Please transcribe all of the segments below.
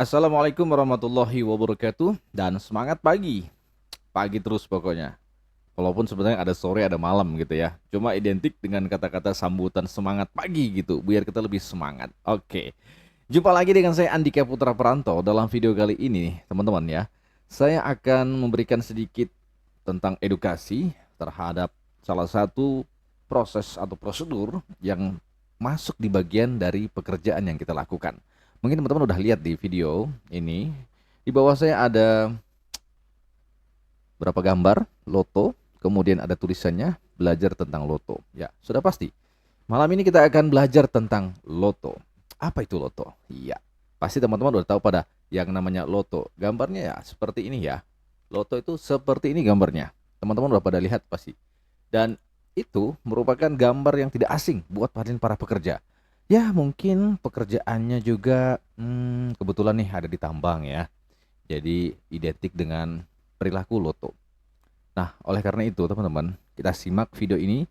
Assalamualaikum warahmatullahi wabarakatuh dan semangat pagi. Pagi terus pokoknya. Walaupun sebenarnya ada sore ada malam gitu ya. Cuma identik dengan kata-kata sambutan semangat pagi gitu biar kita lebih semangat. Oke. Jumpa lagi dengan saya Andika Putra Peranto dalam video kali ini, teman-teman ya. Saya akan memberikan sedikit tentang edukasi terhadap salah satu proses atau prosedur yang masuk di bagian dari pekerjaan yang kita lakukan. Mungkin teman-teman udah lihat di video ini. Di bawah saya ada berapa gambar loto, kemudian ada tulisannya belajar tentang loto. Ya, sudah pasti. Malam ini kita akan belajar tentang loto. Apa itu loto? Iya, pasti teman-teman udah tahu pada yang namanya loto. Gambarnya ya seperti ini ya. Loto itu seperti ini gambarnya. Teman-teman udah pada lihat pasti. Dan itu merupakan gambar yang tidak asing buat para pekerja. Ya, mungkin pekerjaannya juga kebetulan nih ada di tambang ya. Jadi identik dengan perilaku loto. Nah, oleh karena itu teman-teman, kita simak video ini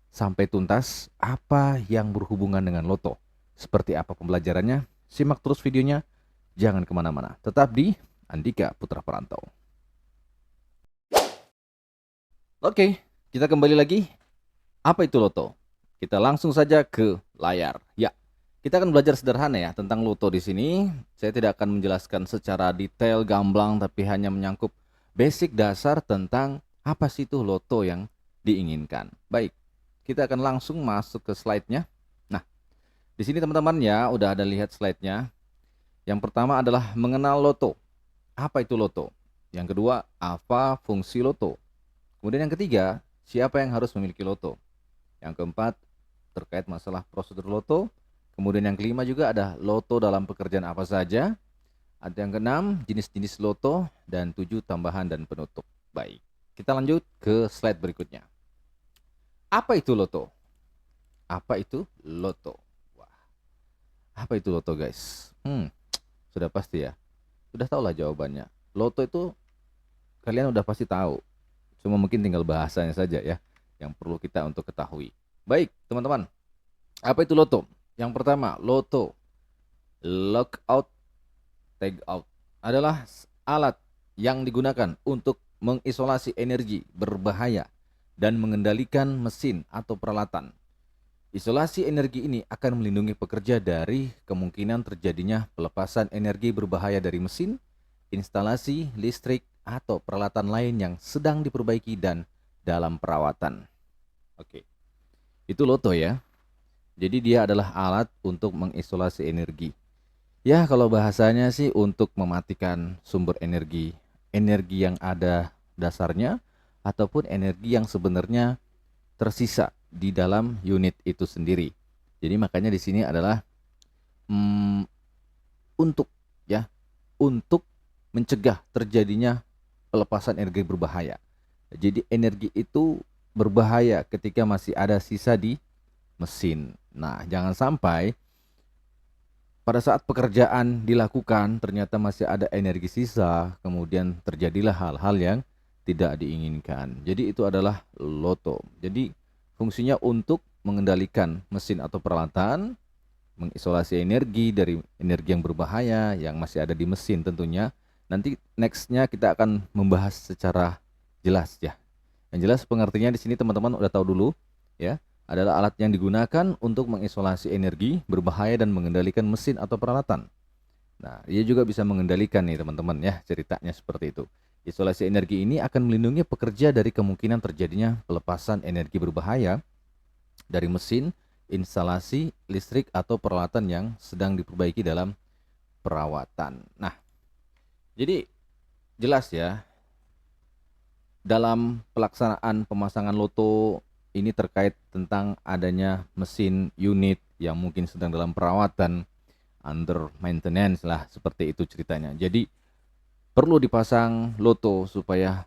sampai tuntas apa yang berhubungan dengan loto. Seperti apa pembelajarannya? Simak terus videonya, jangan kemana-mana. Tetap di Andika Putra Perantau. Oke, kita kembali lagi. Apa itu loto? Kita langsung saja ke layar. Ya, kita akan belajar sederhana ya tentang loto di sini. Saya tidak akan menjelaskan secara detail gamblang, tapi hanya menyangkup basic dasar tentang apa sih itu loto yang diinginkan. Baik, kita akan langsung masuk ke slide-nya. Nah, di sini teman-teman ya udah ada lihat slide-nya. Yang pertama adalah mengenal loto. Apa itu loto? Yang kedua, apa fungsi loto? Kemudian yang ketiga, siapa yang harus memiliki loto? Yang keempat, terkait masalah prosedur loto. Kemudian yang kelima juga ada loto dalam pekerjaan apa saja. Ada yang keenam, jenis-jenis loto. Dan 7, tambahan dan penutup. Baik, kita lanjut ke slide berikutnya. Apa itu loto? Apa itu loto? Wah, apa itu loto guys? Sudah pasti ya. Sudah tahu lah jawabannya. Loto itu kalian udah pasti tahu. Cuma mungkin tinggal bahasanya saja ya yang perlu kita untuk ketahui. Baik, teman-teman. Apa itu loto? Yang pertama, loto lockout tag out adalah alat yang digunakan untuk mengisolasi energi berbahaya dan mengendalikan mesin atau peralatan. Isolasi energi ini akan melindungi pekerja dari kemungkinan terjadinya pelepasan energi berbahaya dari mesin, instalasi listrik, atau peralatan lain yang sedang diperbaiki dan dalam perawatan. Oke, itu loto ya. Jadi dia adalah alat untuk mengisolasi energi. Ya, kalau bahasanya sih untuk mematikan sumber energi, energi yang ada dasarnya ataupun energi yang sebenarnya tersisa di dalam unit itu sendiri. Jadi makanya di sini adalah mm, untuk ya, untuk mencegah terjadinya pelepasan energi berbahaya. Jadi energi itu berbahaya ketika masih ada sisa di mesin. Nah, jangan sampai pada saat pekerjaan dilakukan ternyata masih ada energi sisa, kemudian terjadilah hal-hal yang tidak diinginkan. Jadi itu adalah loto. Jadi fungsinya untuk mengendalikan mesin atau peralatan, mengisolasi energi dari energi yang berbahaya yang masih ada di mesin tentunya. Nanti nextnya kita akan membahas secara jelas ya. Yang jelas pengertiannya di sini teman-teman udah tahu dulu ya. Adalah alat yang digunakan untuk mengisolasi energi berbahaya dan mengendalikan mesin atau peralatan. Nah, dia juga bisa mengendalikan nih teman-teman ya, ceritanya seperti itu. Isolasi energi ini akan melindungi pekerja dari kemungkinan terjadinya pelepasan energi berbahaya dari mesin, instalasi listrik atau peralatan yang sedang diperbaiki dalam perawatan. Nah, jadi jelas ya, dalam pelaksanaan pemasangan loto ini terkait tentang adanya mesin unit yang mungkin sedang dalam perawatan, under maintenance lah, seperti itu ceritanya. Jadi perlu dipasang loto supaya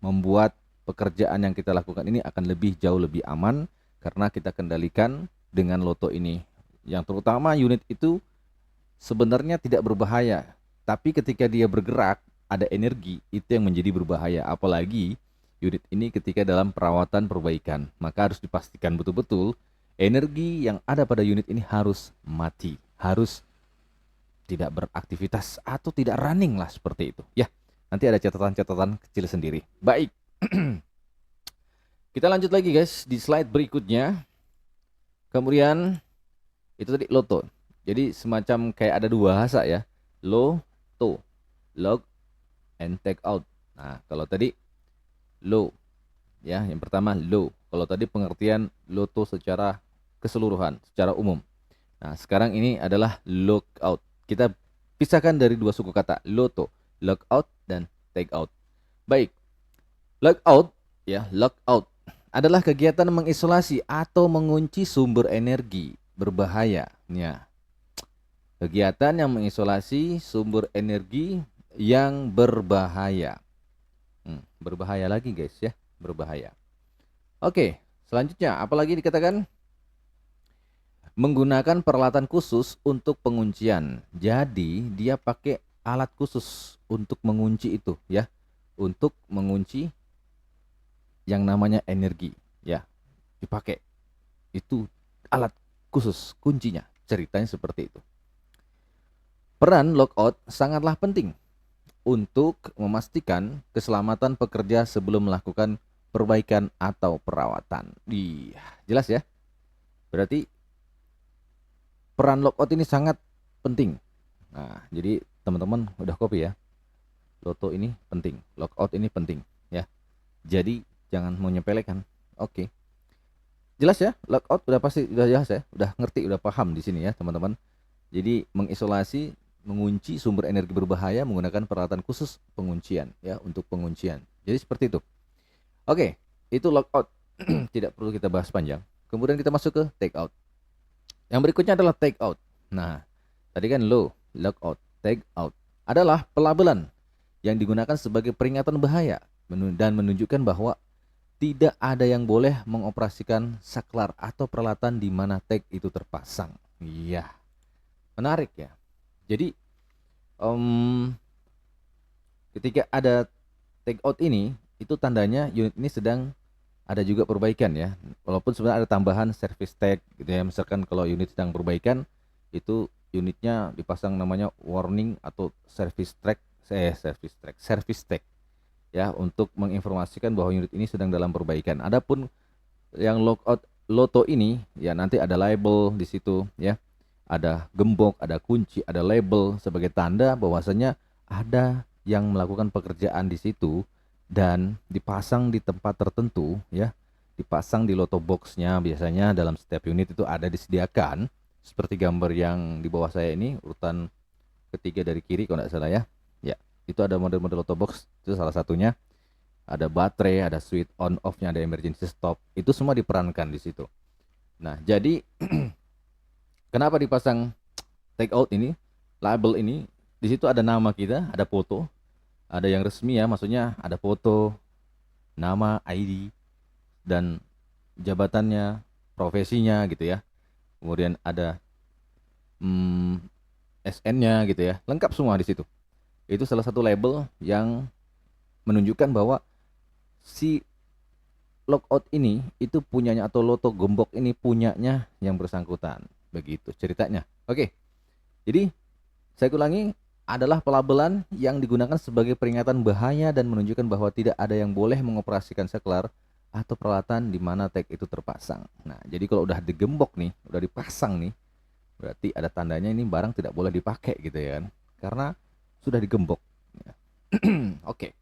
membuat pekerjaan yang kita lakukan ini akan lebih jauh lebih aman karena kita kendalikan dengan loto ini. Yang terutama unit itu sebenarnya tidak berbahaya, tapi ketika dia bergerak ada energi itu yang menjadi berbahaya. Apalagi unit ini ketika dalam perawatan perbaikan, maka harus dipastikan betul-betul energi yang ada pada unit ini harus mati, harus tidak beraktivitas atau tidak running lah seperti itu ya. Nanti ada catatan-catatan kecil sendiri. Baik. Kita lanjut lagi guys di slide berikutnya. Kemudian itu tadi loto. Jadi semacam kayak ada dua bahasa ya. Loto, log and take out. Nah, kalau tadi low ya, yang pertama low. Kalau tadi pengertian loto secara keseluruhan, secara umum. Nah, sekarang ini adalah lookout. Kita pisahkan dari dua suku kata, loto, lookout dan take out. Baik. Lookout ya, lookout adalah kegiatan mengisolasi atau mengunci sumber energi berbahaya. Ya. Kegiatan yang mengisolasi sumber energi yang berbahaya. Berbahaya lagi guys ya, berbahaya. Oke, selanjutnya apalagi dikatakan? Menggunakan peralatan khusus untuk penguncian. Jadi dia pakai alat khusus untuk mengunci itu ya, untuk mengunci yang namanya energi ya, dipakai itu alat khusus kuncinya. Ceritanya seperti itu. Peran lockout sangatlah penting untuk memastikan keselamatan pekerja sebelum melakukan perbaikan atau perawatan. Iya, jelas ya. Berarti peran lockout ini sangat penting. Nah, jadi teman-teman udah copy ya. Loto ini penting, lockout ini penting ya. Jadi jangan menyepelekan. Oke. Jelas ya? Lockout udah pasti udah jelas ya. Udah ngerti, udah paham di sini ya, teman-teman. Jadi mengisolasi, mengunci sumber energi berbahaya menggunakan peralatan khusus penguncian ya, untuk penguncian. Jadi seperti itu. Oke, itu lockout. Tidak perlu kita bahas panjang. Kemudian kita masuk ke take out. Yang berikutnya adalah take out. Nah, tadi kan lockout, take out adalah pelabelan yang digunakan sebagai peringatan bahaya dan menunjukkan bahwa tidak ada yang boleh mengoperasikan saklar atau peralatan di mana tag itu terpasang. Iya, menarik ya. Jadi ketika ada take out ini, itu tandanya unit ini sedang ada juga perbaikan ya. Walaupun sebenarnya ada tambahan service tag gitu ya. Misalkan kalau unit sedang perbaikan, itu unitnya dipasang namanya warning atau service tag ya, untuk menginformasikan bahwa unit ini sedang dalam perbaikan. Adapun yang lockout loto ini ya, nanti ada label di situ ya. Ada gembok, ada kunci, ada label sebagai tanda bahwasanya ada yang melakukan pekerjaan di situ dan dipasang di tempat tertentu ya. Dipasang di loto boxnya, biasanya dalam setiap unit itu ada disediakan seperti gambar yang di bawah saya ini, urutan ketiga dari kiri kalau tidak salah ya. Ya, itu ada model-model loto box, itu salah satunya. Ada baterai, ada switch on off-nya, ada emergency stop. Itu semua diperankan di situ. Nah, jadi kenapa dipasang take out ini, label ini? Di situ ada nama kita, ada foto, ada yang resmi ya, maksudnya ada foto, nama, ID, dan jabatannya, profesinya gitu ya. Kemudian ada SN-nya gitu ya, lengkap semua di situ. Itu salah satu label yang menunjukkan bahwa si lockout ini itu punyanya, atau loto gembok ini punyanya yang bersangkutan. Begitu ceritanya. Oke. Jadi saya ulangi, adalah pelabelan yang digunakan sebagai peringatan bahaya dan menunjukkan bahwa tidak ada yang boleh mengoperasikan saklar atau peralatan di mana tag itu terpasang. Nah, jadi kalau udah digembok nih, udah dipasang nih, berarti ada tandanya ini barang tidak boleh dipakai gitu ya kan. Karena sudah digembok. Oke.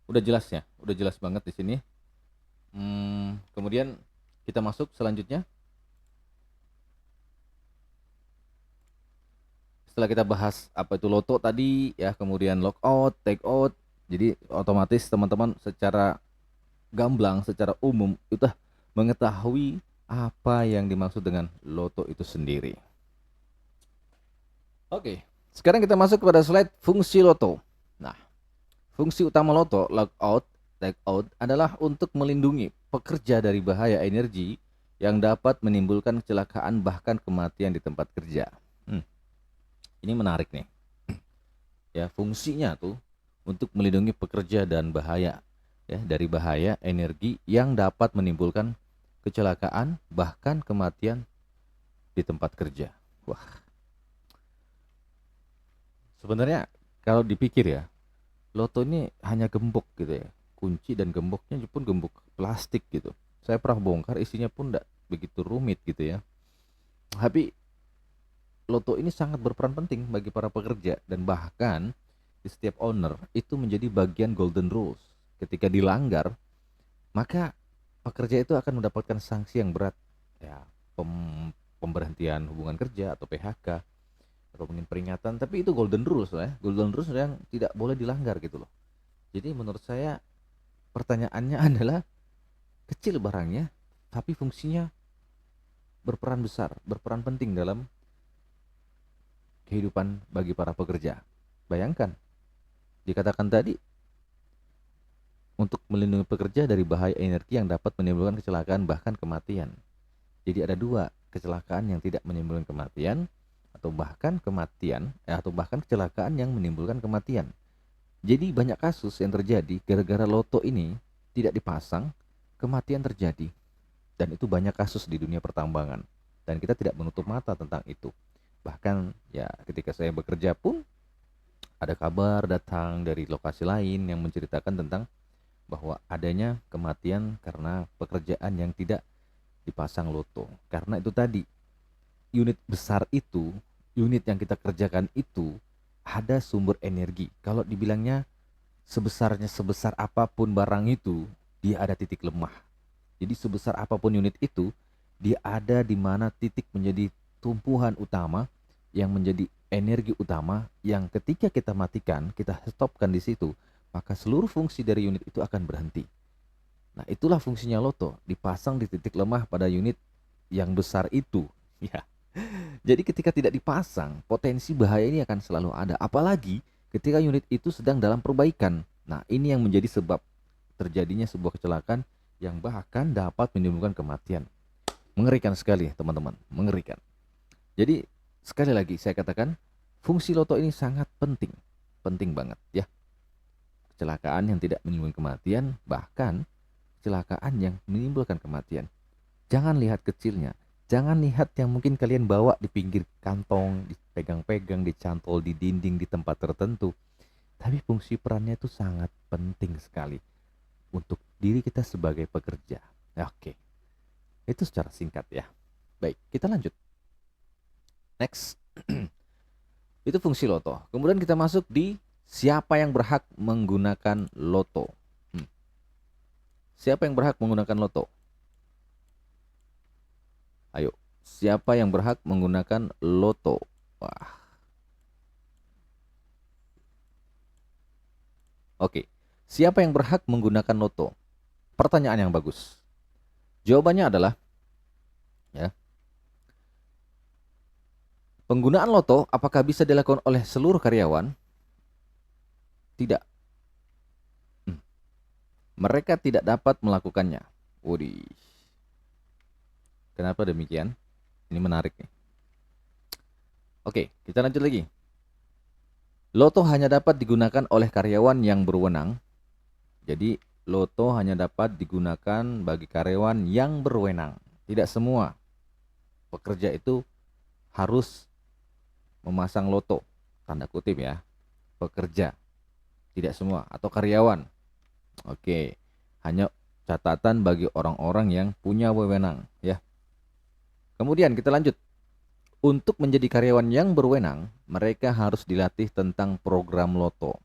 Udah jelas ya, udah jelas banget di sini. Kemudian kita masuk selanjutnya. Setelah kita bahas apa itu loto tadi ya, kemudian lockout, take out, jadi otomatis teman-teman secara gamblang, secara umum sudah mengetahui apa yang dimaksud dengan loto itu sendiri. Oke, sekarang kita masuk kepada slide fungsi loto. Nah, fungsi utama loto, lockout, take out adalah untuk melindungi pekerja dari bahaya energi yang dapat menimbulkan kecelakaan bahkan kematian di tempat kerja. Ini menarik nih. Ya, fungsinya tuh untuk melindungi pekerja dan bahaya ya, dari bahaya energi yang dapat menimbulkan kecelakaan bahkan kematian di tempat kerja. Wah. Sebenarnya kalau dipikir ya, loto ini hanya gembok gitu ya. Kunci dan gemboknya pun gembok plastik gitu. Saya pernah bongkar, isinya pun tidak begitu rumit gitu ya. Tapi loto ini sangat berperan penting bagi para pekerja dan bahkan di setiap owner itu menjadi bagian golden rules. Ketika dilanggar, maka pekerja itu akan mendapatkan sanksi yang berat, ya, pemberhentian hubungan kerja atau PHK atau mungkin peringatan. Tapi itu golden rules ya, golden rules yang tidak boleh dilanggar gitu loh. Jadi menurut saya pertanyaannya adalah kecil barangnya, tapi fungsinya berperan besar, berperan penting dalam kehidupan bagi para pekerja. Bayangkan, dikatakan tadi untuk melindungi pekerja dari bahaya energi yang dapat menimbulkan kecelakaan bahkan kematian. Jadi ada dua, kecelakaan yang tidak menimbulkan kematian atau bahkan kematian, atau bahkan kecelakaan yang menimbulkan kematian. Jadi banyak kasus yang terjadi gara-gara loto ini tidak dipasang, kematian terjadi. Dan itu banyak kasus di dunia pertambangan. Dan kita tidak menutup mata tentang itu. Bahkan ya ketika saya bekerja pun ada kabar datang dari lokasi lain yang menceritakan tentang bahwa adanya kematian karena pekerjaan yang tidak dipasang loto. Karena itu tadi, unit besar itu, unit yang kita kerjakan itu ada sumber energi. Kalau dibilangnya sebesar apapun barang itu, dia ada titik lemah. Jadi sebesar apapun unit itu, dia ada di mana titik menjadi tumpuan utama yang menjadi energi utama yang ketika kita matikan, kita stopkan di situ, maka seluruh fungsi dari unit itu akan berhenti. Nah, itulah fungsinya loto, dipasang di titik lemah pada unit yang besar itu. Ya. Jadi ketika tidak dipasang, potensi bahaya ini akan selalu ada. Apalagi ketika unit itu sedang dalam perbaikan. Nah, ini yang menjadi sebab terjadinya sebuah kecelakaan yang bahkan dapat menimbulkan kematian. Mengerikan sekali, teman-teman. Mengerikan. Jadi, sekali lagi saya katakan, fungsi loto ini sangat penting. Penting banget ya. Kecelakaan yang tidak menimbulkan kematian, bahkan kecelakaan yang menimbulkan kematian. Jangan lihat kecilnya. Jangan lihat yang mungkin kalian bawa di pinggir kantong, dipegang-pegang, dicantol di dinding di tempat tertentu. Tapi fungsi perannya itu sangat penting sekali untuk diri kita sebagai pekerja. Oke, itu secara singkat ya. Baik, kita lanjut. Next, itu fungsi loto. Kemudian kita masuk di siapa yang berhak menggunakan loto. Siapa yang berhak menggunakan loto? Ayo, siapa yang berhak menggunakan loto? Wah. Oke, siapa yang berhak menggunakan loto? Pertanyaan yang bagus. Jawabannya adalah ya. Penggunaan loto apakah bisa dilakukan oleh seluruh karyawan? Tidak. Mereka tidak dapat melakukannya. Waduh. Kenapa demikian? Ini menarik nih. Oke, kita lanjut lagi. Loto hanya dapat digunakan oleh karyawan yang berwenang. Jadi, loto hanya dapat digunakan bagi karyawan yang berwenang. Tidak semua pekerja itu harus memasang loto. Tanda kutip ya. Pekerja. Tidak semua. Atau karyawan. Oke. Hanya catatan bagi orang-orang yang punya wewenang ya. Kemudian kita lanjut. Untuk menjadi karyawan yang berwenang, mereka harus dilatih tentang program loto.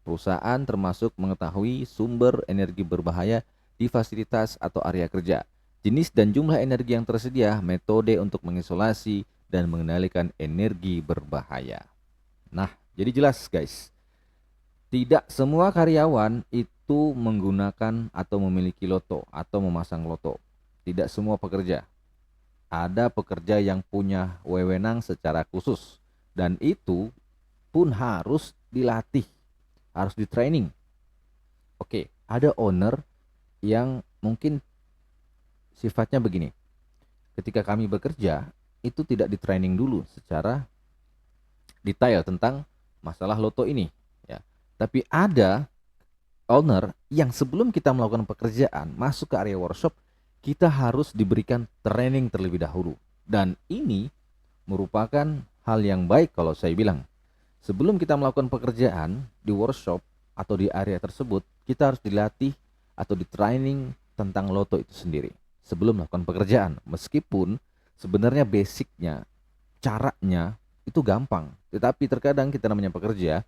Perusahaan termasuk mengetahui sumber energi berbahaya di fasilitas atau area kerja, jenis dan jumlah energi yang tersedia, metode untuk mengisolasi dan mengendalikan energi berbahaya. Nah, jadi jelas guys, tidak semua karyawan itu menggunakan atau memiliki loto atau memasang loto. Tidak semua pekerja. Ada pekerja yang punya wewenang secara khusus dan itu pun harus dilatih, harus di training. Oke, ada owner yang mungkin sifatnya begini. Ketika kami bekerja, itu tidak di training dulu secara detail tentang masalah loto ini ya. Tapi ada owner yang sebelum kita melakukan pekerjaan, masuk ke area workshop, kita harus diberikan training terlebih dahulu. Dan ini merupakan hal yang baik kalau saya bilang. Sebelum kita melakukan pekerjaan di workshop atau di area tersebut, kita harus dilatih atau di training tentang loto itu sendiri sebelum melakukan pekerjaan. Meskipun sebenarnya basicnya, caranya itu gampang, tetapi terkadang kita namanya pekerja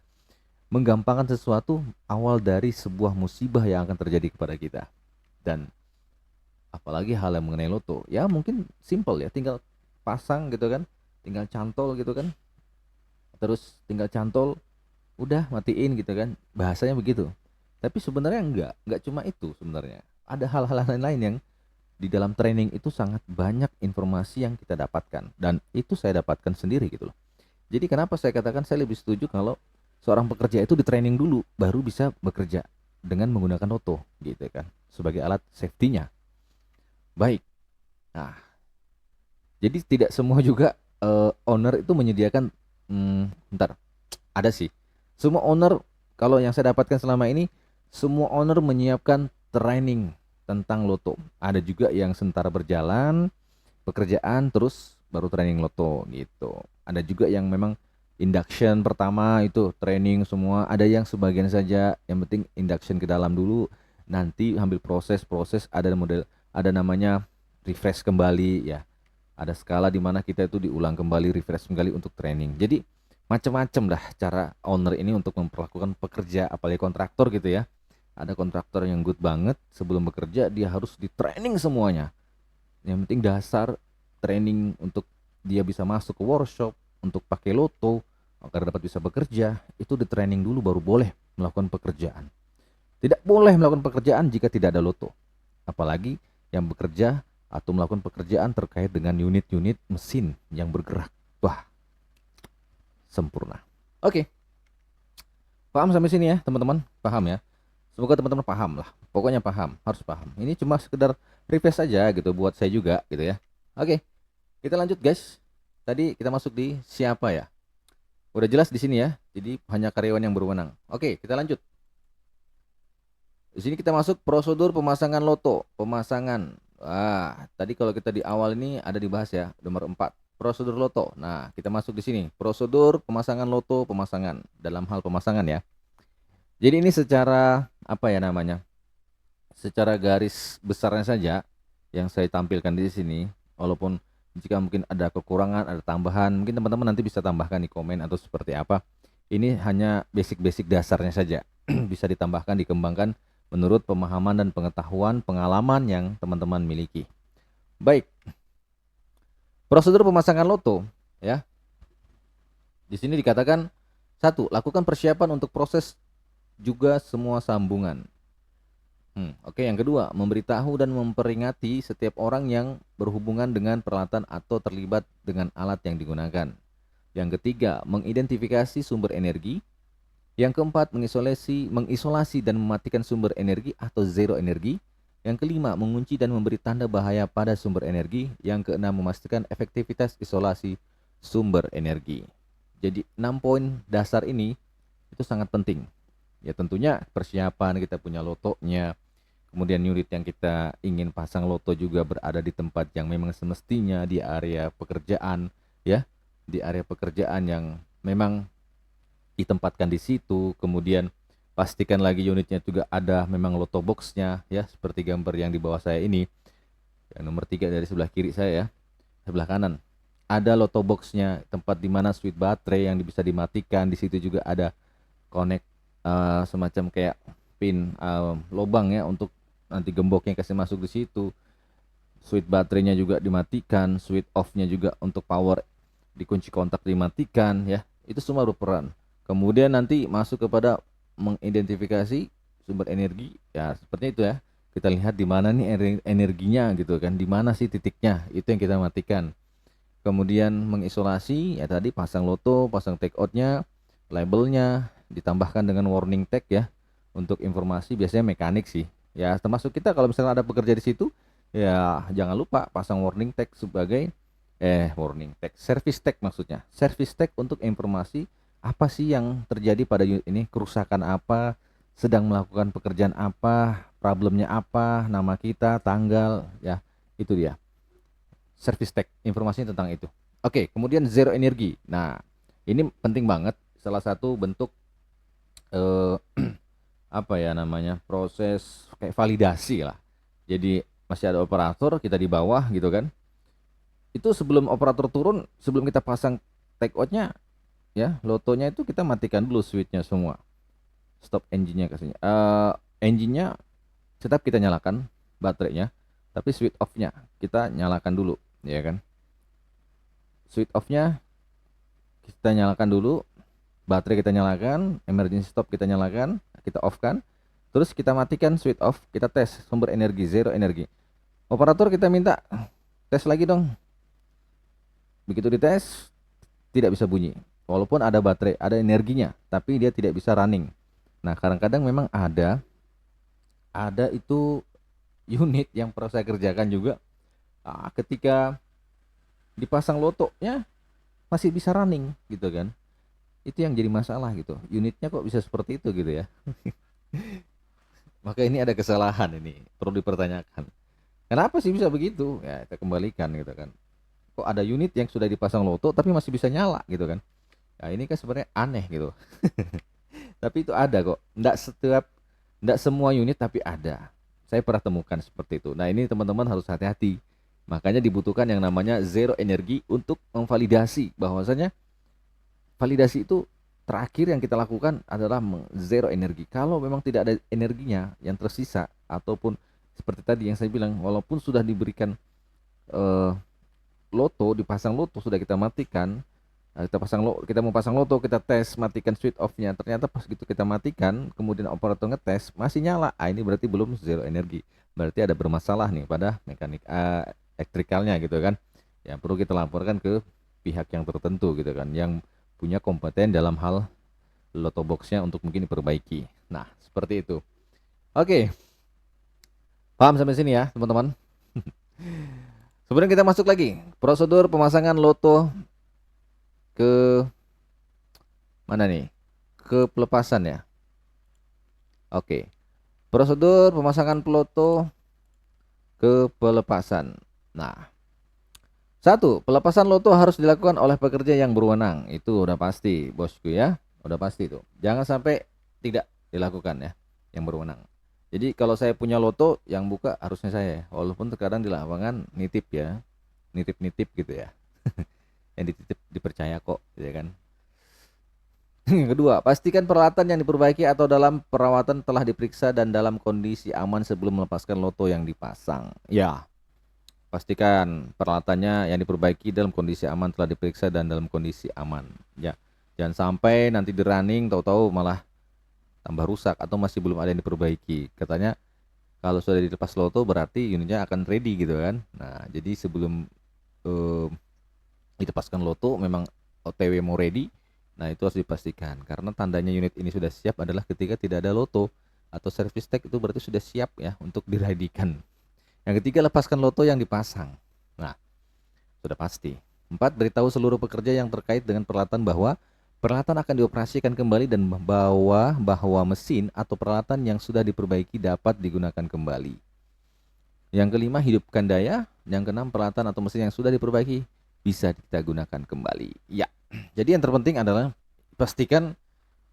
menggampangkan sesuatu awal dari sebuah musibah yang akan terjadi kepada kita. Dan apalagi hal yang mengenai loto, ya mungkin simple ya, tinggal pasang gitu kan, tinggal cantol gitu kan, terus tinggal cantol, udah matiin gitu kan, bahasanya begitu. Tapi sebenarnya enggak cuma itu sebenarnya. Ada hal-hal lain-lain yang di dalam training itu sangat banyak informasi yang kita dapatkan, dan itu saya dapatkan sendiri gitu loh. Jadi kenapa saya katakan saya lebih setuju kalau seorang pekerja itu di training dulu baru bisa bekerja dengan menggunakan loto gitu kan, sebagai alat safety-nya. Baik. Nah, jadi tidak semua juga owner itu menyediakan, bentar, ada sih. Semua owner, kalau yang saya dapatkan selama ini, semua owner menyiapkan training tentang loto. Ada juga yang sementara berjalan pekerjaan terus baru training loto gitu. Ada juga yang memang induction pertama itu training semua. Ada yang sebagian saja, yang penting induction ke dalam dulu. Nanti ambil proses-proses, ada model, ada namanya refresh kembali ya. Ada skala di mana kita itu diulang kembali, refresh kembali untuk training. Jadi macam-macam dah cara owner ini untuk memperlakukan pekerja, apalagi kontraktor gitu ya. Ada kontraktor yang good banget, sebelum bekerja dia harus di training semuanya. Yang penting dasar training untuk dia bisa masuk ke workshop, untuk pakai loto agar dapat bisa bekerja, itu di training dulu baru boleh melakukan pekerjaan. Tidak boleh melakukan pekerjaan jika tidak ada loto. Apalagi yang bekerja atau melakukan pekerjaan terkait dengan unit-unit mesin yang bergerak. Wah, sempurna. Oke, paham sampai sini ya teman-teman? Paham ya? Semoga teman-teman paham lah. Pokoknya paham, harus paham. Ini cuma sekedar refresh saja gitu buat saya juga gitu ya. Oke, kita lanjut guys. Tadi kita masuk di siapa ya? Udah jelas di sini ya. Jadi hanya karyawan yang berwenang. Oke, kita lanjut. Di sini kita masuk prosedur pemasangan loto. Pemasangan. Wah, tadi kalau kita di awal ini ada dibahas ya, nomor 4. Prosedur loto. Nah, kita masuk di sini. Prosedur pemasangan loto, pemasangan. Dalam hal pemasangan ya. Jadi ini secara apa ya namanya? Secara garis besarnya saja yang saya tampilkan di sini. Walaupun jika mungkin ada kekurangan, ada tambahan, mungkin teman-teman nanti bisa tambahkan di komen atau seperti apa. Ini hanya basic-basic dasarnya saja. Bisa ditambahkan, dikembangkan menurut pemahaman dan pengetahuan, pengalaman yang teman-teman miliki. Baik. Prosedur pemasangan loto ya. Di sini dikatakan, 1. Lakukan persiapan untuk proses juga semua sambungan. Oke, yang kedua, memberitahu dan memperingati setiap orang yang berhubungan dengan peralatan atau terlibat dengan alat yang digunakan. Yang ketiga, mengidentifikasi sumber energi. Yang keempat, mengisolasi dan mematikan sumber energi atau zero energi. Yang kelima, mengunci dan memberi tanda bahaya pada sumber energi. Yang keenam, memastikan efektivitas isolasi sumber energi. Jadi 6 poin dasar ini itu sangat penting. Ya tentunya persiapan, kita punya lotonya, kemudian unit yang kita ingin pasang loto juga berada di tempat yang memang semestinya, di area pekerjaan ya, di area pekerjaan yang memang ditempatkan di situ. Kemudian pastikan lagi unitnya juga ada memang loto boxnya ya, seperti gambar yang di bawah saya ini, yang nomor 3 dari sebelah kiri saya ya, sebelah kanan ada loto boxnya, tempat dimana switch baterai yang bisa dimatikan. Di situ juga ada connect semacam kayak pin lubang ya, untuk nanti gemboknya kasih masuk di situ. Switch baterainya juga dimatikan, switch off-nya juga untuk power dikunci kontak dimatikan ya. Itu semua berperan. Kemudian nanti masuk kepada mengidentifikasi sumber energi ya, seperti itu ya. Kita lihat di mana nih energinya gitu kan, di mana sih titiknya, itu yang kita matikan. Kemudian mengisolasi ya, tadi pasang loto, pasang take outnya, labelnya, ditambahkan dengan warning tag ya, untuk informasi, biasanya mekanik sih ya, termasuk kita kalau misalnya ada pekerja di situ ya, jangan lupa pasang warning tag sebagai warning tag, service tag maksudnya, service tag untuk informasi apa sih yang terjadi pada unit ini, kerusakan apa, sedang melakukan pekerjaan apa, problemnya apa, nama kita, tanggal ya, itu dia service tag, informasinya tentang itu. Oke, kemudian zero energi. Nah, ini penting banget. salah satu bentuk eh, apa ya namanya, proses kayak validasi lah. Jadi masih ada operator, kita di bawah gitu kan. Itu sebelum operator turun, sebelum kita pasang take outnya ya, lotonya itu kita matikan dulu switchnya semua. Stop engine-nya kasihnya. Engine-nya tetap kita nyalakan, baterainya, tapi switch off-nya kita nyalakan dulu, ya kan? Switch off-nya kita nyalakan dulu, baterai kita nyalakan, emergency stop kita nyalakan, kita off-kan, terus kita matikan switch off, kita tes sumber energi, zero energi. Operator kita minta tes lagi dong. Begitu dites, tidak bisa bunyi. Walaupun ada baterai, ada energinya, tapi dia tidak bisa running. Nah, kadang-kadang memang ada itu unit yang pernah saya kerjakan juga. Ketika dipasang lotonya masih bisa running gitu kan. Itu yang jadi masalah gitu. Unitnya kok bisa seperti itu gitu ya. Maka ini ada kesalahan, ini perlu dipertanyakan. Kenapa sih bisa begitu? Ya, kita kembalikan gitu kan. Kok ada unit yang sudah dipasang loto tapi masih bisa nyala gitu kan. Nah, ini kan sebenarnya aneh gitu. Tapi itu ada kok. Enggak semua unit tapi ada. Saya pernah temukan seperti itu. Nah, ini teman-teman harus hati-hati. Makanya dibutuhkan yang namanya zero energi untuk memvalidasi bahwasanya validasi itu terakhir yang kita lakukan adalah zero energi. Kalau memang tidak ada energinya yang tersisa ataupun seperti tadi yang saya bilang, walaupun sudah diberikan eh, loto, dipasang loto, sudah kita matikan. Nah, kita mau pasang loto, kita tes, matikan switch off-nya. Ternyata pas gitu kita matikan, kemudian operator ngetes masih nyala. Ini berarti belum zero energi. Berarti ada bermasalah nih pada mekanik elektrikalnya gitu kan. Yang perlu kita laporkan ke pihak yang tertentu gitu kan, yang punya kompeten dalam hal loto box-nya untuk mungkin diperbaiki. Nah, seperti itu. Oke. Paham sampai sini ya, teman-teman? Kemudian kita masuk lagi prosedur pemasangan loto ke mana nih? Ke pelepasan ya. Oke. Prosedur pemasangan loto ke pelepasan. Nah, satu, pelepasan loto harus dilakukan oleh pekerja yang berwenang. Itu udah pasti, bosku ya. Udah pasti itu. Jangan sampai tidak dilakukan ya, yang berwenang. Jadi kalau saya punya loto, yang buka harusnya saya. Walaupun terkadang di lapangan nitip ya. Nitip-nitip gitu ya. Yang dititip dipercaya kok, ya kan. Yang kedua, pastikan peralatan yang diperbaiki atau dalam perawatan telah diperiksa dan dalam kondisi aman sebelum melepaskan loto yang dipasang. Ya, pastikan peralatannya yang diperbaiki dalam kondisi aman telah diperiksa dan dalam kondisi aman. Ya, jangan sampai nanti di running tahu-tahu malah tambah rusak atau masih belum ada yang diperbaiki. Katanya kalau sudah dilepas loto berarti unitnya akan ready gitu kan. Nah, jadi sebelum dilepaskan loto memang OTW mau ready. Nah, itu harus dipastikan karena tandanya unit ini sudah siap adalah ketika tidak ada loto atau service tag, itu berarti sudah siap ya untuk direadykan. Yang ketiga, lepaskan loto yang dipasang. Nah, sudah pasti. 4, beritahu seluruh pekerja yang terkait dengan peralatan bahwa peralatan akan dioperasikan kembali dan bahwa mesin atau peralatan yang sudah diperbaiki dapat digunakan kembali. Yang kelima, hidupkan daya. Yang keenam, peralatan atau mesin yang sudah diperbaiki bisa kita gunakan kembali. Ya, jadi yang terpenting adalah pastikan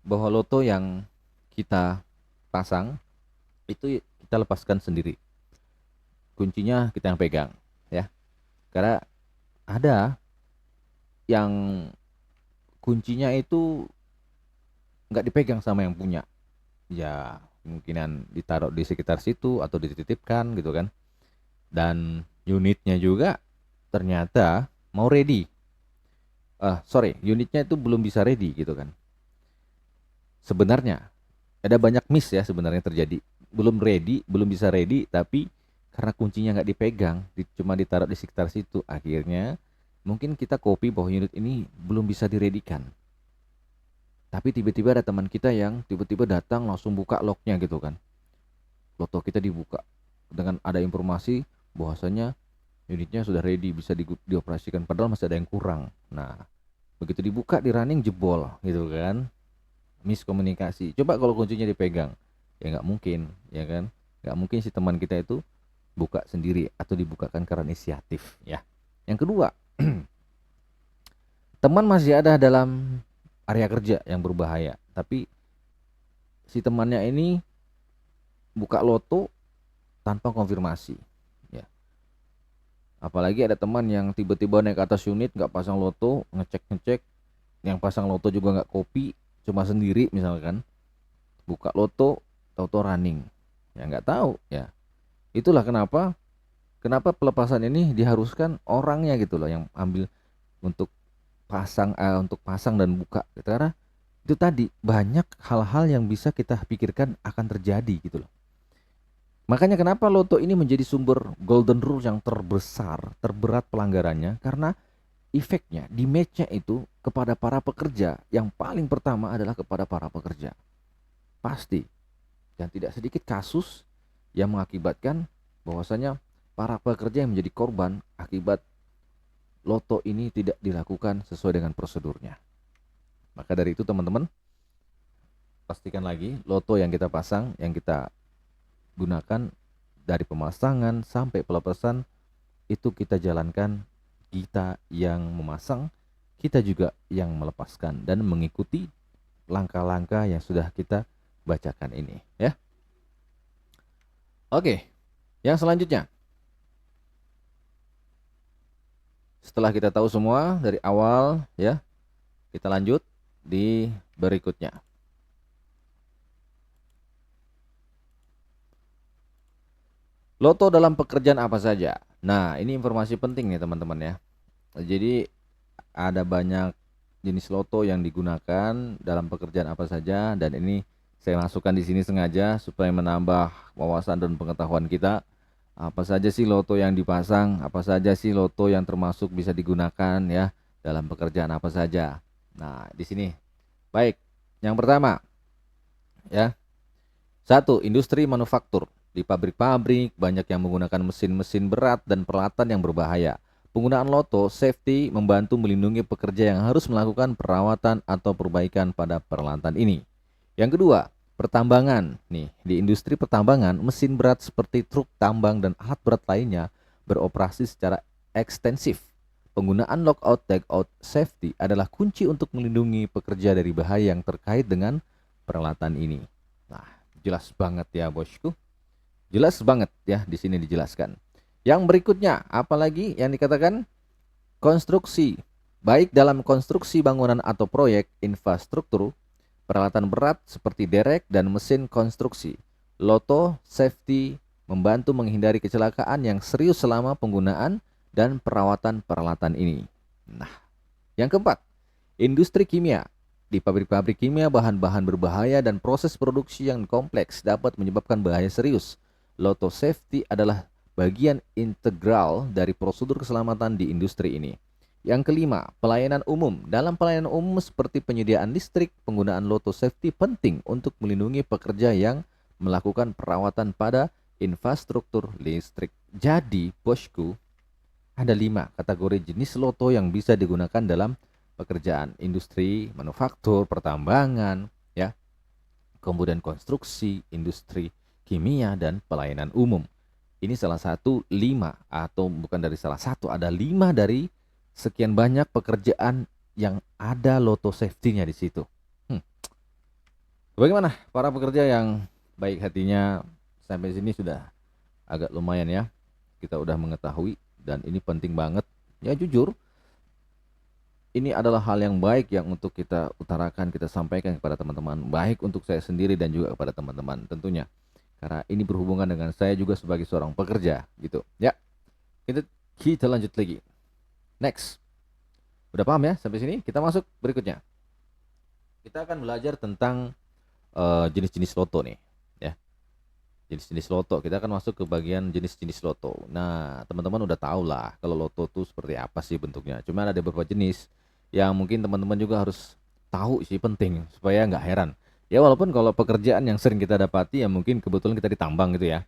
bahwa loto yang kita pasang itu kita lepaskan sendiri. Kuncinya kita yang pegang ya. Karena ada yang kuncinya itu nggak dipegang sama yang punya. Ya, kemungkinan ditaruh di sekitar situ atau dititipkan gitu kan. Dan unitnya juga ternyata mau ready. Unitnya itu belum bisa ready gitu kan. Sebenarnya ada banyak miss ya sebenarnya terjadi. Belum ready, belum bisa ready, tapi karena kuncinya nggak dipegang, cuma ditaruh di sekitar situ, akhirnya mungkin kita copy bahwa unit ini belum bisa diredikan. Tapi tiba-tiba ada teman kita yang tiba-tiba datang langsung buka locknya gitu kan. Loto kita dibuka dengan ada informasi bahwasanya unitnya sudah ready, bisa dioperasikan, padahal masih ada yang kurang. Nah, begitu dibuka di running jebol gitu kan. Miskomunikasi. Coba kalau kuncinya dipegang, ya nggak mungkin, ya kan? Nggak mungkin si teman kita itu buka sendiri atau dibukakan karena inisiatif, ya. Yang kedua, teman masih ada dalam area kerja yang berbahaya. Tapi si temannya ini buka loto tanpa konfirmasi. Ya. Apalagi ada teman yang tiba-tiba naik ke atas unit nggak pasang loto, ngecek-ngecek, yang pasang loto juga nggak kopi, cuma sendiri misalkan, buka loto, tahu-tahu running, ya nggak tahu ya. Itulah kenapa pelepasan ini diharuskan orangnya gitu loh yang ambil untuk untuk pasang dan buka gitu. Karena itu tadi banyak hal-hal yang bisa kita pikirkan akan terjadi gitu loh. Makanya kenapa loto ini menjadi sumber golden rule yang terbesar, terberat pelanggarannya, karena efeknya, damage-nya itu kepada para pekerja. Yang paling pertama adalah kepada para pekerja. Pasti. Dan tidak sedikit kasus yang mengakibatkan bahwasanya para pekerja yang menjadi korban akibat loto ini tidak dilakukan sesuai dengan prosedurnya. Maka dari itu teman-teman, pastikan lagi loto yang kita pasang, yang kita gunakan dari pemasangan sampai pelepasan itu kita jalankan, kita yang memasang, kita juga yang melepaskan dan mengikuti langkah-langkah yang sudah kita bacakan ini ya. Oke, yang selanjutnya, setelah kita tahu semua dari awal ya, kita lanjut di berikutnya. Loto dalam pekerjaan apa saja? Nah, ini informasi penting nih teman-teman ya. Jadi ada banyak jenis loto yang digunakan dalam pekerjaan apa saja, dan ini saya masukkan di sini sengaja supaya menambah wawasan dan pengetahuan kita. Apa saja sih loto yang dipasang? Apa saja sih loto yang termasuk bisa digunakan ya dalam pekerjaan apa saja? Nah, di sini. Baik. Yang pertama ya. Satu, industri manufaktur. Di pabrik-pabrik banyak yang menggunakan mesin-mesin berat dan peralatan yang berbahaya. Penggunaan loto safety membantu melindungi pekerja yang harus melakukan perawatan atau perbaikan pada peralatan ini. Yang kedua, pertambangan. Nih, di industri pertambangan, mesin berat seperti truk tambang dan alat berat lainnya beroperasi secara ekstensif. Penggunaan lockout tagout safety adalah kunci untuk melindungi pekerja dari bahaya yang terkait dengan peralatan ini. Nah, jelas banget ya bosku. Jelas banget ya di sini dijelaskan. Yang berikutnya, apalagi yang dikatakan konstruksi. Baik dalam konstruksi bangunan atau proyek infrastruktur, peralatan berat seperti derek dan mesin konstruksi. Loto safety membantu menghindari kecelakaan yang serius selama penggunaan dan perawatan peralatan ini. Nah, yang keempat, industri kimia. Di pabrik-pabrik kimia, bahan-bahan berbahaya dan proses produksi yang kompleks dapat menyebabkan bahaya serius. Loto safety adalah bagian integral dari prosedur keselamatan di industri ini. Yang kelima, pelayanan umum. Dalam pelayanan umum seperti penyediaan listrik, penggunaan loto safety penting untuk melindungi pekerja yang melakukan perawatan pada infrastruktur listrik. Jadi, bosku, ada 5 kategori jenis loto yang bisa digunakan dalam pekerjaan industri, manufaktur, pertambangan, ya, kemudian konstruksi, industri kimia, dan pelayanan umum. Ini salah satu 5, atau bukan dari salah satu, ada 5 dari sekian banyak pekerjaan yang ada loto safety-nya di situ. Bagaimana para pekerja yang baik hatinya, sampai sini sudah agak lumayan ya. Kita udah mengetahui dan ini penting banget. Ya jujur, ini adalah hal yang baik yang untuk kita utarakan, kita sampaikan kepada teman-teman, baik untuk saya sendiri dan juga kepada teman-teman tentunya. Karena ini berhubungan dengan saya juga sebagai seorang pekerja gitu. Ya. Kita lanjut lagi. Next. Udah paham ya sampai sini? Kita masuk berikutnya. Kita akan belajar tentang jenis-jenis loto nih, ya. Jenis-jenis loto. Kita akan masuk ke bagian jenis-jenis loto. Nah, teman-teman udah tahu lah kalau loto itu seperti apa sih bentuknya. Cuma ada beberapa jenis yang mungkin teman-teman juga harus tahu sih, penting supaya nggak heran. Ya walaupun kalau pekerjaan yang sering kita dapati ya mungkin kebetulan kita ditambang gitu ya.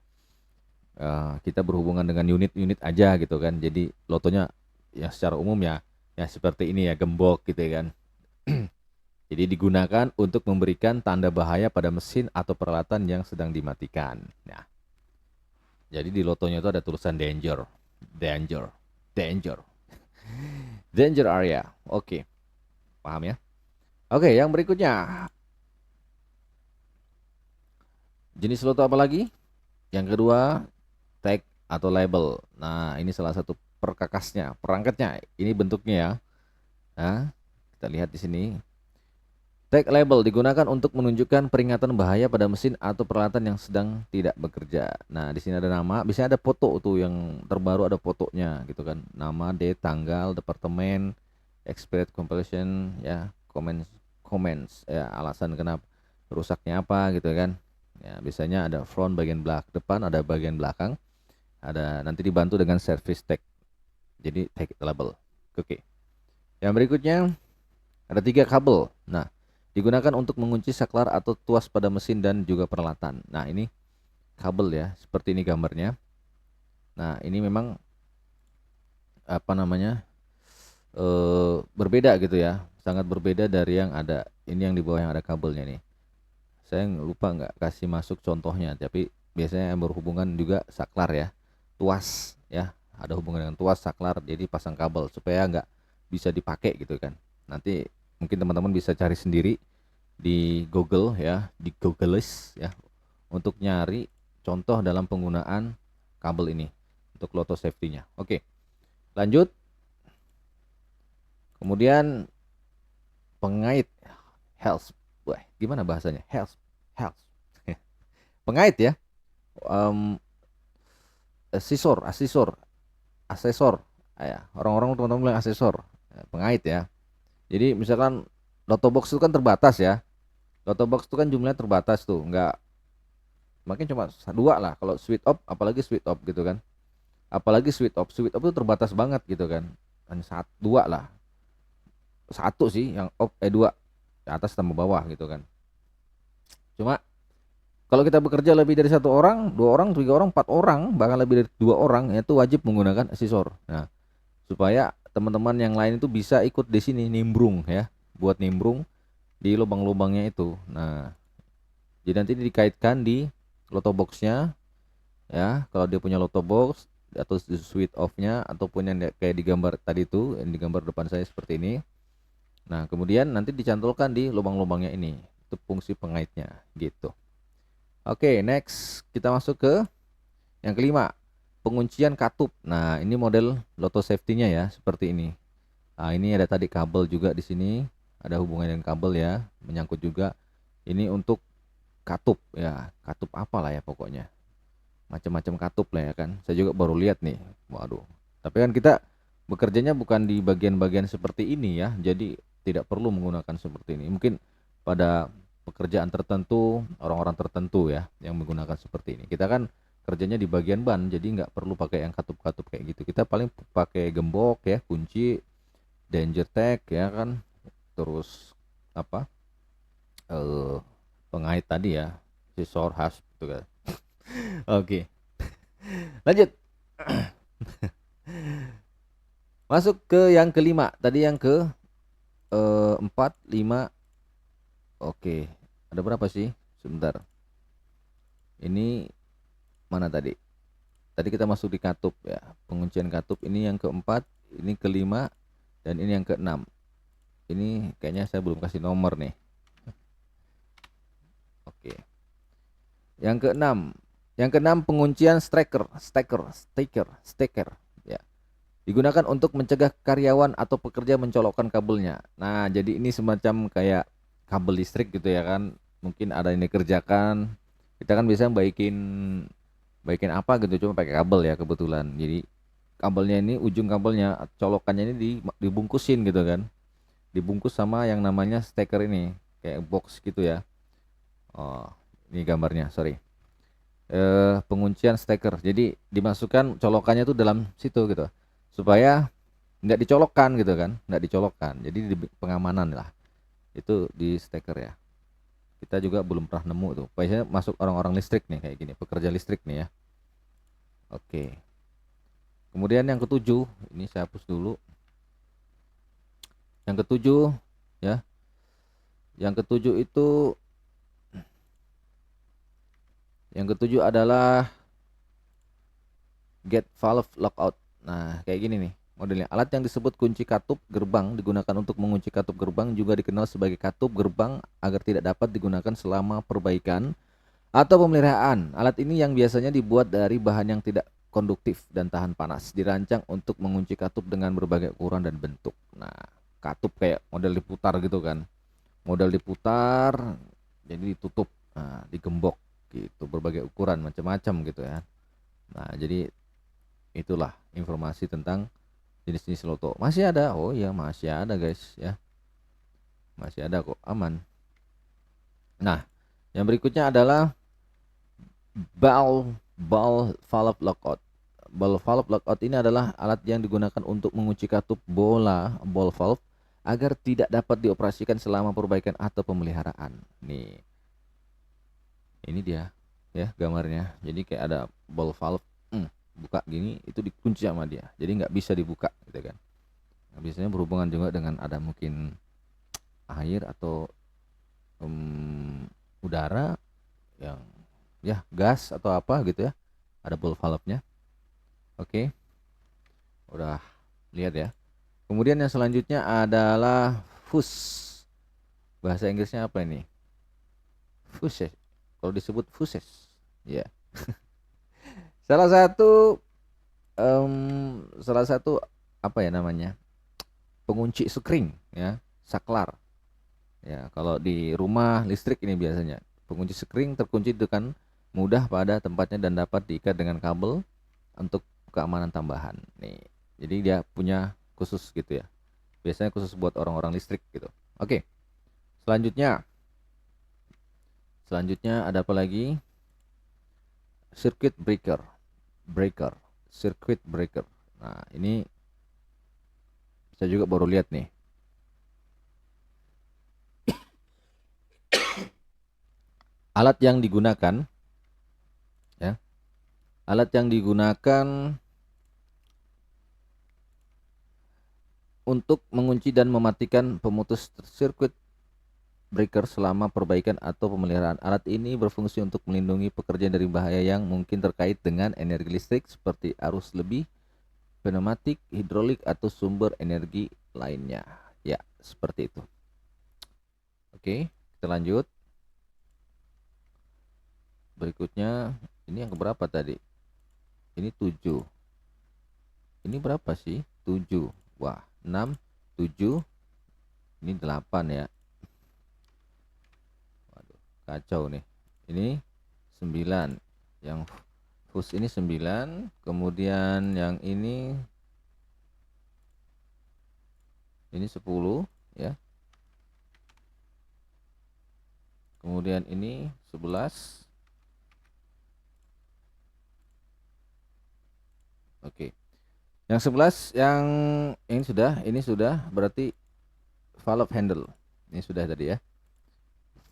Kita berhubungan dengan unit-unit aja gitu kan. Jadi lotonya ya secara umum ya seperti ini ya, gembok gitu ya kan. Jadi digunakan untuk memberikan tanda bahaya pada mesin atau peralatan yang sedang dimatikan. Nah, jadi di lotonya itu ada tulisan danger, danger, danger, danger area. Oke, paham ya? Oke, yang berikutnya. Jenis loto apa lagi? Yang kedua, tag atau label. Nah, ini salah satu perkakasnya, perangkatnya. Ini bentuknya ya. Nah, kita lihat di sini. Tag label digunakan untuk menunjukkan peringatan bahaya pada mesin atau peralatan yang sedang tidak bekerja. Nah, di sini ada nama, biasanya ada foto tuh yang terbaru ada fotonya gitu kan. Nama, date, tanggal, departemen, expired completion ya, comments ya, alasan kenapa rusaknya apa gitu kan. Ya, biasanya ada front bagian belakang depan, ada bagian belakang, ada nanti dibantu dengan service tag. Jadi tag label. Oke. Yang berikutnya ada 3 kabel. Nah, digunakan untuk mengunci saklar atau tuas pada mesin dan juga peralatan. Nah, ini kabel ya, seperti ini gambarnya. Nah, ini memang apa namanya? Berbeda gitu ya. Sangat berbeda dari yang ada. Ini yang di bawah yang ada kabelnya nih. Saya lupa nggak kasih masuk contohnya, tapi biasanya yang berhubungan juga saklar ya. Tuas ya, ada hubungan dengan tuas saklar, jadi pasang kabel supaya nggak bisa dipakai gitu kan. Nanti mungkin teman-teman bisa cari sendiri di Google ya, di Googleis ya, untuk nyari contoh dalam penggunaan kabel ini untuk Loto safety-nya. Oke, lanjut. Kemudian pengait health. Wah, gimana bahasanya? Health, health. Pengait ya. Em, asesor, asesor. Ya, orang-orang teman-teman bilang asesor. Pengait ya. Jadi misalkan Loto box itu kan terbatas ya. Loto box itu kan jumlahnya terbatas tuh, nggak makin cuma dua lah kalau sweet op, apalagi sweet op gitu kan, apalagi sweet op itu terbatas banget gitu kan, hanya satu dua lah, satu sih yang op, dua ke atas tambah bawah gitu kan. Cuma kalau kita bekerja lebih dari 1 orang, 2 orang, 3 orang, 4 orang, bahkan lebih dari 2 orang, itu wajib menggunakan asesor. Nah, supaya teman-teman yang lain itu bisa ikut di sini nimbrung ya, buat nimbrung di lubang-lubangnya itu. Nah, jadi nanti dikaitkan di loto boxnya ya, kalau dia punya loto box atau switch off-nya ataupun yang kayak di gambar tadi itu, yang di gambar depan saya seperti ini. Nah, kemudian nanti dicantolkan di lubang-lubangnya ini. Itu fungsi pengaitnya gitu. Oke, next kita masuk ke yang kelima, penguncian katup. Nah, ini model loto safety-nya ya, seperti ini. Nah, ini ada tadi kabel juga di sini, ada hubungan dengan kabel ya, menyangkut juga. Ini untuk katup ya, katup apalah ya pokoknya, macam-macam katup lah ya kan. Saya juga baru lihat nih. Waduh. Tapi kan kita bekerjanya bukan di bagian-bagian seperti ini ya. Jadi tidak perlu menggunakan seperti ini. Mungkin pada pekerjaan tertentu, orang-orang tertentu ya yang menggunakan seperti ini. Kita kan kerjanya di bagian ban, jadi nggak perlu pakai yang katup-katup kayak gitu. Kita paling pakai gembok ya, kunci, danger tag ya kan. Terus apa? eh Pengait tadi ya, sisor hasp gitu kan. Oke, lanjut. Masuk ke yang kelima. Tadi yang ke 4, 5. Oke. Ada berapa sih? Sebentar. Ini mana tadi? Tadi kita masuk di katup ya. Penguncian katup ini yang keempat, ini kelima, dan ini yang keenam. Ini kayaknya saya belum kasih nomor nih. Oke. Yang keenam. Yang keenam penguncian steker. Ya. Digunakan untuk mencegah karyawan atau pekerja mencolokkan kabelnya. Nah, jadi ini semacam kayak kabel listrik gitu ya kan. Mungkin ada yang dikerjakan. Kita kan biasanya baikin baikin apa gitu cuma pakai kabel ya kebetulan. Jadi kabelnya ini, ujung kabelnya, colokannya ini dibungkusin gitu kan. Dibungkus sama yang namanya steker ini, kayak box gitu ya. Oh, ini gambarnya, sorry. Penguncian steker. Jadi dimasukkan colokannya tuh dalam situ gitu. Supaya nggak dicolokkan gitu kan, nggak dicolokkan, jadi di pengamanan lah itu di steker ya. Kita juga belum pernah nemu tuh, biasanya masuk orang-orang listrik nih kayak gini, pekerja listrik nih ya. Oke, kemudian yang ketujuh, ini saya hapus dulu. Yang ketujuh ya, yang ketujuh itu, yang ketujuh adalah get valve lockout. Nah, kayak gini nih modelnya. Alat yang disebut kunci katup gerbang digunakan untuk mengunci katup gerbang, juga dikenal sebagai katup gerbang, agar tidak dapat digunakan selama perbaikan atau pemeliharaan. Alat ini yang biasanya dibuat dari bahan yang tidak konduktif dan tahan panas, dirancang untuk mengunci katup dengan berbagai ukuran dan bentuk. Nah, katup kayak model diputar gitu kan. Model diputar jadi ditutup, nah, digembok gitu, berbagai ukuran macam-macam gitu ya. Nah, jadi itulah informasi tentang jenis-jenis loto. Masih ada? Oh iya, masih ada guys ya. Masih ada kok, aman. Nah, yang berikutnya adalah ball valve lockout. Ball valve lockout ini adalah alat yang digunakan untuk mengunci katup bola ball valve agar tidak dapat dioperasikan selama perbaikan atau pemeliharaan. Nih, ini dia ya gambarnya. Jadi kayak ada ball valve, buka gini, itu dikunci sama dia, jadi nggak bisa dibuka gitu kan. Nah, biasanya berhubungan juga dengan ada mungkin air atau udara yang ya gas atau apa gitu ya, ada ball valve-nya. Oke, udah lihat ya. Kemudian yang selanjutnya adalah fuse. Bahasa Inggrisnya apa ini? Fuses. Kalau disebut fuses, ya. Salah satu salah satu apa ya namanya? Pengunci sekring ya, saklar. Ya, kalau di rumah listrik ini biasanya pengunci sekring terkunci dengan mudah pada tempatnya dan dapat diikat dengan kabel untuk keamanan tambahan. Nih, jadi dia punya khusus gitu ya. Biasanya khusus buat orang-orang listrik gitu. Oke. Selanjutnya, ada apa lagi? Circuit breaker. Circuit breaker. Nah, ini saya juga baru lihat nih. Alat yang digunakan ya. Alat yang digunakan untuk mengunci dan mematikan pemutus circuit breaker selama perbaikan atau pemeliharaan. Alat ini berfungsi untuk melindungi pekerja dari bahaya yang mungkin terkait dengan energi listrik seperti arus lebih, pneumatik, hidrolik, atau sumber energi lainnya. Ya, seperti itu. Oke, kita lanjut. Berikutnya, ini yang keberapa tadi? Ini 7. Ini berapa sih? 7. Wah, 6, 7. Ini 8 ya. Waduh, kacau nih. Ini 9. Yang fuse ini 9. Kemudian yang ini 10 ya. Kemudian ini 11. Oke. Yang 11 yang ini sudah berarti valve handle. Ini sudah tadi ya.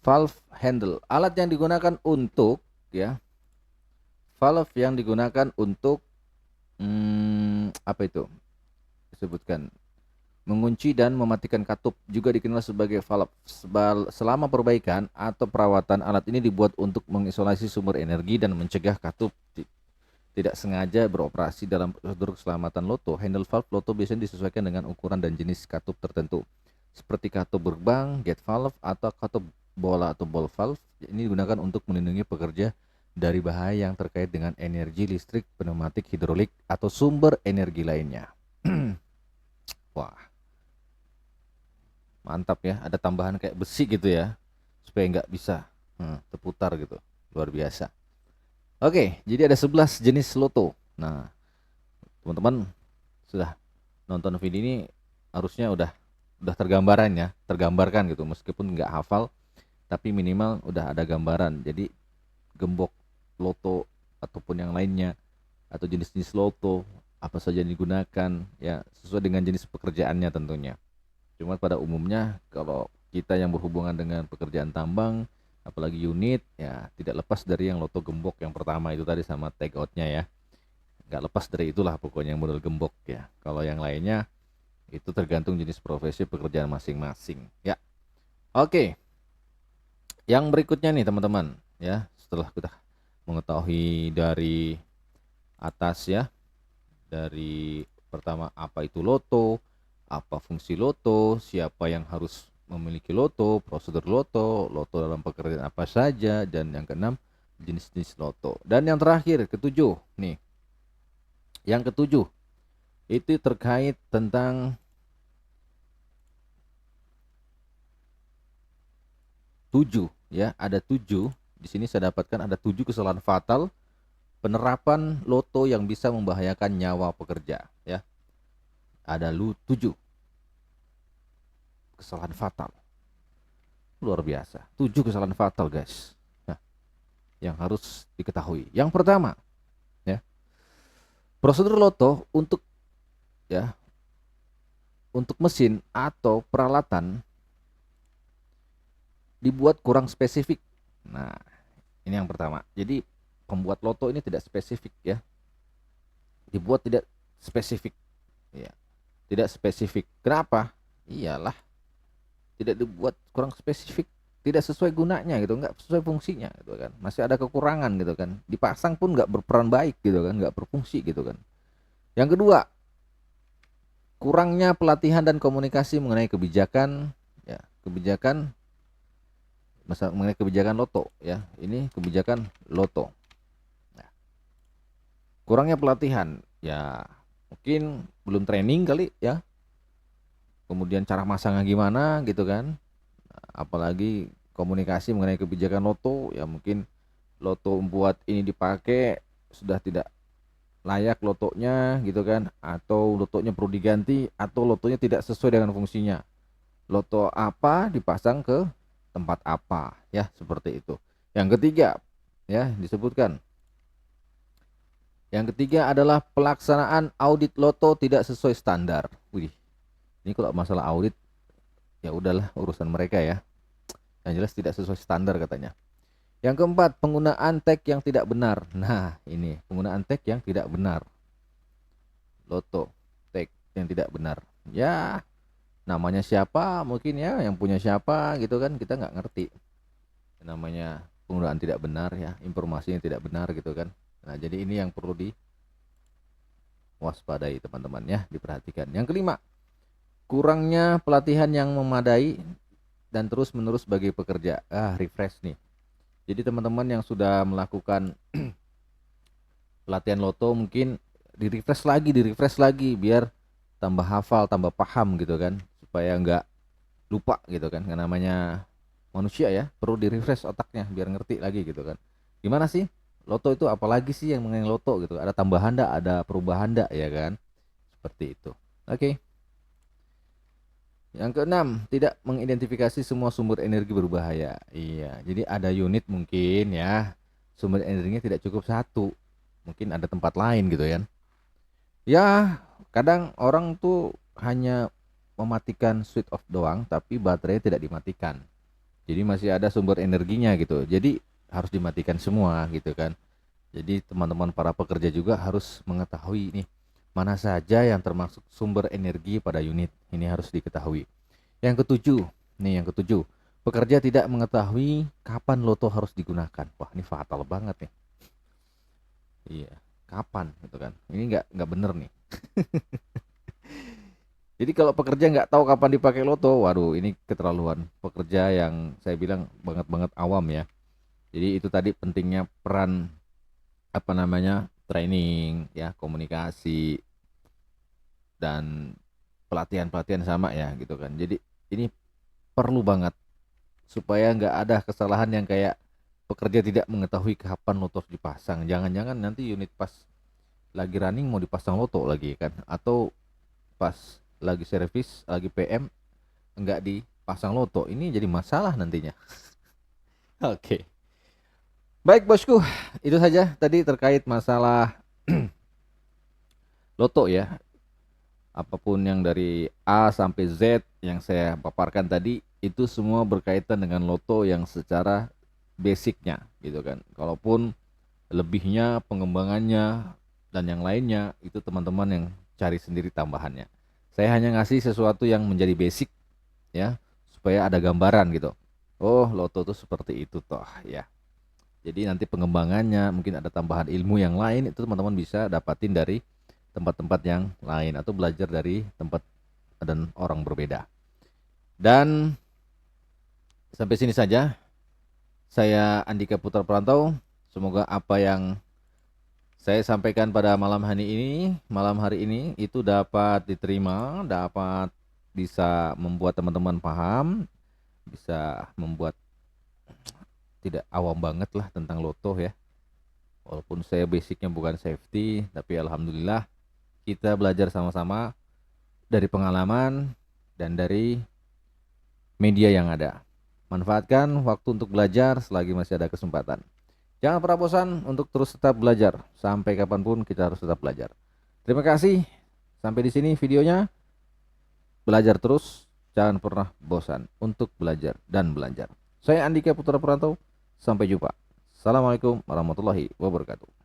Valve handle, alat yang digunakan untuk ya. Valve yang digunakan untuk apa itu? Disebutkan mengunci dan mematikan katup, juga dikenal sebagai valve. Selama perbaikan atau perawatan, alat ini dibuat untuk mengisolasi sumber energi dan mencegah katup tidak sengaja beroperasi. Dalam prosedur keselamatan loto, handle valve loto biasanya disesuaikan dengan ukuran dan jenis katup tertentu, seperti katup gerbang, gate valve, atau katup bola atau ball valve. Ini digunakan untuk melindungi pekerja dari bahaya yang terkait dengan energi listrik, pneumatik, hidrolik, atau sumber energi lainnya. Wah, mantap ya, ada tambahan kayak besi gitu ya, supaya nggak bisa terputar gitu. Luar biasa. Oke, jadi ada 11 jenis loto. Nah, teman-teman sudah nonton video ini harusnya udah tergambarkan gitu, meskipun nggak hafal, tapi minimal udah ada gambaran. Jadi gembok loto ataupun yang lainnya, atau jenis-jenis loto apa saja yang digunakan ya, sesuai dengan jenis pekerjaannya tentunya. Cuma pada umumnya kalau kita yang berhubungan dengan pekerjaan tambang, apalagi unit ya, tidak lepas dari yang loto gembok yang pertama itu tadi sama take outnya ya. Nggak lepas dari itulah pokoknya yang model gembok ya. Kalau yang lainnya itu tergantung jenis profesi pekerjaan masing-masing ya. Oke, yang berikutnya nih teman-teman ya, setelah kita mengetahui dari atas ya, dari Pertama, apa itu loto, apa fungsi loto, siapa yang harus memiliki loto, prosedur loto, loto dalam pekerjaan apa saja, dan yang keenam, jenis-jenis loto. Dan yang terakhir, ketujuh, nih, yang ketujuh, itu terkait tentang 7 ya, ada 7. Di sini saya dapatkan ada 7 kesalahan fatal penerapan loto yang bisa membahayakan nyawa pekerja ya. Ada 7 kesalahan fatal. Luar biasa. 7 kesalahan fatal, guys. Nah, yang harus diketahui. Yang pertama, ya. Prosedur loto ya, untuk mesin atau peralatan dibuat kurang spesifik. Nah, ini yang pertama. Jadi pembuat loto ini tidak spesifik ya. Dibuat tidak spesifik. Ya, tidak spesifik. Kenapa? Iyalah, tidak dibuat kurang spesifik, tidak sesuai gunanya gitu, nggak sesuai fungsinya gitu kan. Masih ada kekurangan gitu kan. Dipasang pun nggak berperan baik gitu kan, nggak berfungsi gitu kan. Yang kedua, kurangnya pelatihan dan komunikasi mengenai kebijakan ya, mengenai kebijakan loto ya. Ini kebijakan loto. Nah, kurangnya pelatihan ya, mungkin belum training kali ya. Kemudian cara masangnya gimana gitu kan. Apalagi komunikasi mengenai kebijakan loto ya, mungkin loto buat ini dipakai sudah tidak layak lotonya gitu kan, atau lotonya perlu diganti, atau lotonya tidak sesuai dengan fungsinya. Loto apa dipasang ke tempat apa ya, seperti itu. Yang ketiga ya disebutkan, yang ketiga adalah pelaksanaan audit loto tidak sesuai standar. Wih, ini kalau masalah audit ya udahlah urusan mereka ya. Yang jelas tidak sesuai standar katanya. Yang keempat, penggunaan tag yang tidak benar. Nah, ini penggunaan tag yang tidak benar. Loto, tag yang tidak benar. Ya, namanya siapa mungkin ya, yang punya siapa gitu kan, kita nggak ngerti. Namanya penggunaan tidak benar ya, informasi yang tidak benar gitu kan. Nah, jadi ini yang perlu diwaspadai teman-teman ya, diperhatikan. Yang kelima, kurangnya pelatihan yang memadai dan terus-menerus bagi pekerja. Refresh nih. Jadi teman-teman yang sudah melakukan pelatihan loto mungkin di refresh lagi biar tambah hafal, tambah paham gitu kan, supaya nggak lupa gitu kan. Yang namanya manusia ya, perlu di refresh otaknya biar ngerti lagi gitu kan. Gimana sih loto itu, apalagi sih yang mengenai loto gitu, ada tambahan enggak, ada perubahan enggak ya kan, seperti itu. Oke. Yang keenam, tidak mengidentifikasi semua sumber energi berbahaya. Iya, jadi ada unit mungkin ya, sumber energinya tidak cukup satu, mungkin ada tempat lain gitu ya. Ya, kadang orang tuh hanya mematikan switch off doang, tapi baterainya tidak dimatikan. Jadi masih ada sumber energinya gitu. Jadi harus dimatikan semua gitu kan. Jadi teman-teman para pekerja juga harus mengetahui nih, mana saja yang termasuk sumber energi pada unit. Ini harus diketahui. Yang ketujuh, nih yang ketujuh, pekerja tidak mengetahui kapan loto harus digunakan. Wah, ini fatal banget nih. Iya, kapan gitu kan? Ini nggak bener nih. Jadi kalau pekerja nggak tahu kapan dipakai loto, waduh, ini keterlaluan. Pekerja yang saya bilang banget-banget awam ya. Jadi itu tadi pentingnya peran apa namanya, training ya, komunikasi dan pelatihan-pelatihan sama ya gitu kan. Jadi ini perlu banget supaya nggak ada kesalahan yang kayak pekerja tidak mengetahui kapan loto harus dipasang. Jangan-jangan nanti unit pas lagi running mau dipasang loto lagi kan, atau pas lagi servis, lagi PM nggak dipasang loto. Ini jadi masalah nantinya. Oke. Baik bosku, itu saja tadi terkait masalah loto ya. Apapun yang dari A sampai Z yang saya paparkan tadi, itu semua berkaitan dengan loto yang secara basicnya gitu kan. Kalaupun lebihnya, pengembangannya, dan yang lainnya, itu teman-teman yang cari sendiri tambahannya. Saya hanya ngasih sesuatu yang menjadi basic ya, supaya ada gambaran gitu. Oh, loto tuh seperti itu toh ya. Jadi nanti pengembangannya mungkin ada tambahan ilmu yang lain, itu teman-teman bisa dapatin dari tempat-tempat yang lain atau belajar dari tempat dan orang berbeda. Dan sampai sini saja. Saya Andika Putra Perantau. Semoga apa yang saya sampaikan pada malam hari ini itu dapat diterima, dapat bisa membuat teman-teman paham, bisa membuat tidak awam banget lah tentang loto ya. Walaupun saya basicnya bukan safety, tapi alhamdulillah kita belajar sama-sama dari pengalaman dan dari media yang ada. Manfaatkan waktu untuk belajar selagi masih ada kesempatan. Jangan pernah bosan untuk terus tetap belajar. Sampai kapanpun kita harus tetap belajar. Terima kasih. Sampai di sini videonya. Belajar terus, jangan pernah bosan untuk belajar dan belajar. Saya Andika Putra Perantau. Sampai jumpa. Assalamualaikum warahmatullahi wabarakatuh.